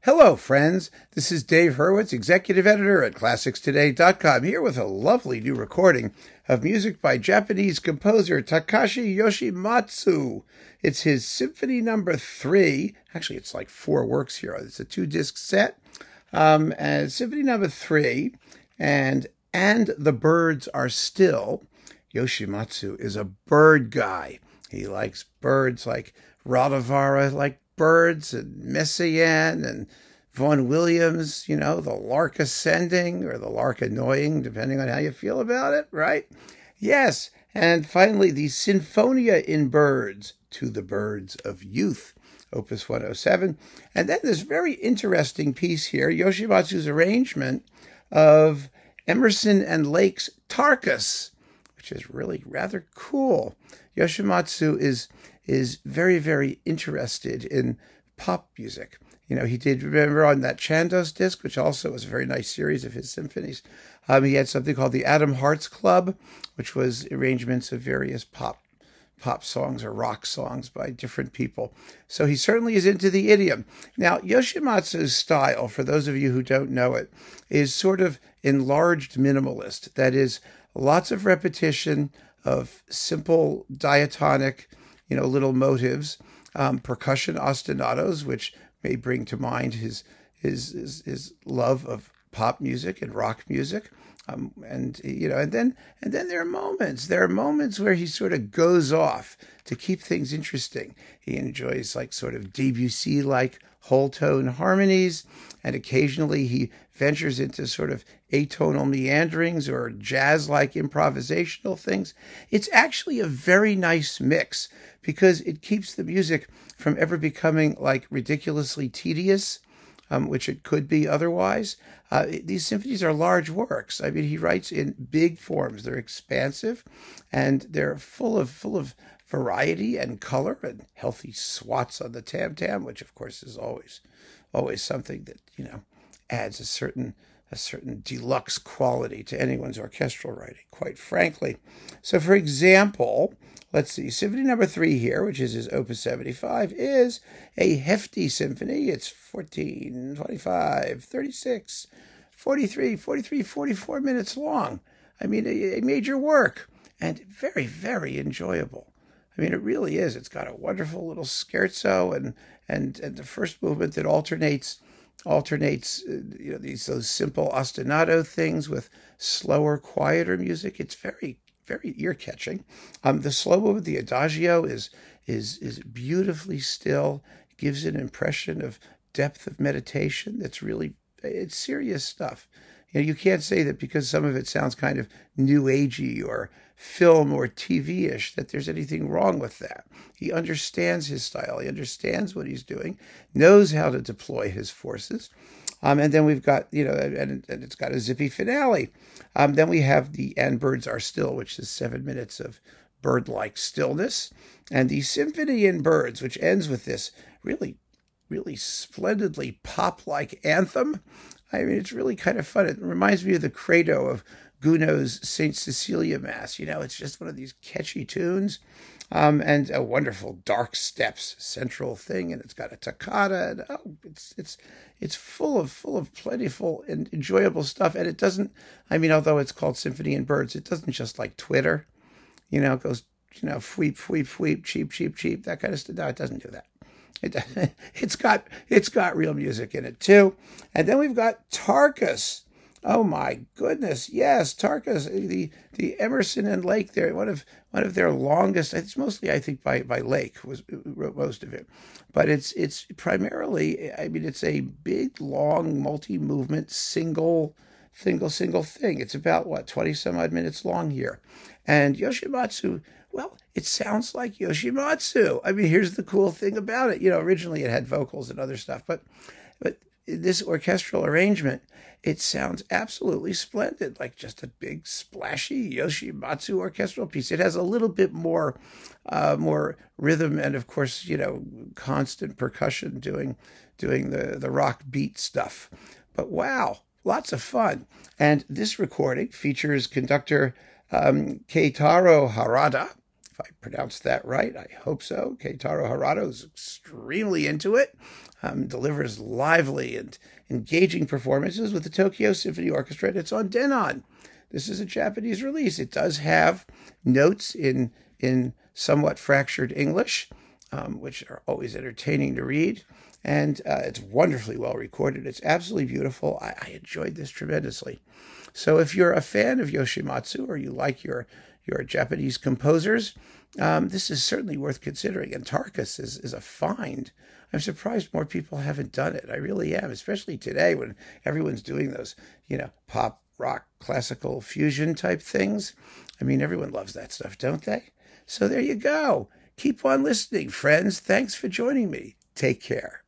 Hello, friends. This is Dave Hurwitz, executive editor at ClassicsToday.com, here with a lovely new recording of music by Japanese composer Takashi Yoshimatsu. It's his Symphony number 3. Actually, it's like 4 works here. It's a 2-disc set. And Symphony number 3 and The Birds Are Still. Yoshimatsu is a bird guy. He likes birds like Radhavara, like birds, and Messiaen and Vaughan Williams, you know, the lark ascending or the lark annoying, depending on how you feel about it, right? Yes. And finally, the Sinfonia in Birds, To the Birds of Youth, Opus 107. And then this very interesting piece here, Yoshimatsu's arrangement of Emerson and Lake's Tarkus, which is really rather cool. Yoshimatsu is very, very interested in pop music. You know, he did, remember on that Chandos disc, which also was a very nice series of his symphonies, he had something called the Atom Hearts Club, which was arrangements of various pop songs or rock songs by different people. So he certainly is into the idiom. Now, Yoshimatsu's style, for those of you who don't know it, is sort of enlarged minimalist. That is, lots of repetition of simple diatonic, you know, little motives, percussion ostinatos, which may bring to mind his love of pop music and rock music, and then there are moments where he sort of goes off to keep things interesting. He enjoys like sort of Debussy-like whole tone harmonies, and occasionally he ventures into sort of atonal meanderings or jazz-like improvisational things. It's actually a very nice mix because it keeps the music from ever becoming like ridiculously tedious, which it could be otherwise. These symphonies are large works. I mean, he writes in big forms. They're expansive, and they're full of variety and color and healthy swats on the tam-tam, which of course is always something that, you know, adds a certain deluxe quality to anyone's orchestral writing, quite frankly. So, for example, let's see, Symphony number 3 here, which is his Opus 75, is a hefty symphony. It's 14, 25, 36, 43, 44 minutes long. I mean, a major work, and very, very enjoyable. I mean, it really is. It's got a wonderful little scherzo and the first movement that alternates you know, those simple ostinato things with slower, quieter music. It's very, very ear-catching. The slow movement, the adagio, is beautifully still, gives an impression of depth of meditation. It's serious stuff. You know, you can't say that because some of it sounds kind of new agey or film or TV-ish that there's anything wrong with that. He understands his style. He understands what he's doing, knows how to deploy his forces. And then we've got, you know, and it's got a zippy finale. Then we have the And Birds Are Still, which is 7 minutes of bird-like stillness. And the Symphony in Birds, which ends with this really, really splendidly pop-like anthem. I mean, it's really kind of fun. It reminds me of the credo of Gounod's St. Cecilia Mass. You know, it's just one of these catchy tunes, and a wonderful dark steps central thing, and it's got a toccata, and it's full of plentiful and enjoyable stuff. And it doesn't, I mean, although it's called Symphony in Birds, it doesn't just like Twitter, you know, it goes, you know, fweep, fweep, fweep, cheep, cheep, cheep, that kind of stuff. No, it doesn't do that. It's got real music in it too. And then we've got Tarkus. Oh my goodness, yes, Tarkus, the Emerson and Lake. There, one of their longest. It's mostly, I think, by Lake wrote most of it, but it's primarily. I mean, it's a big, long, multi-movement, single thing. It's about 20 some odd minutes long here, and Yoshimatsu. Well, it sounds like Yoshimatsu. I mean, here's the cool thing about it. You know, originally it had vocals and other stuff, but this orchestral arrangement, it sounds absolutely splendid, like just a big, splashy Yoshimatsu orchestral piece. It has a little bit more rhythm and, of course, you know, constant percussion doing the rock beat stuff. But wow, lots of fun. And this recording features conductor Keitaro Harada. If I pronounced that right, I hope so. Keitaro Harada is extremely into it. delivers lively and engaging performances with the Tokyo Symphony Orchestra, and it's on Denon. This is a Japanese release. It does have notes in somewhat fractured English, which are always entertaining to read. And it's wonderfully well recorded. It's absolutely beautiful. I enjoyed this tremendously. So if you're a fan of Yoshimatsu, or you like your Japanese composers, this is certainly worth considering. And Tarkus is a find. I'm surprised more people haven't done it. I really am, especially today when everyone's doing those, pop, rock, classical fusion type things. I mean, everyone loves that stuff, don't they? So there you go. Keep on listening, friends. Thanks for joining me. Take care.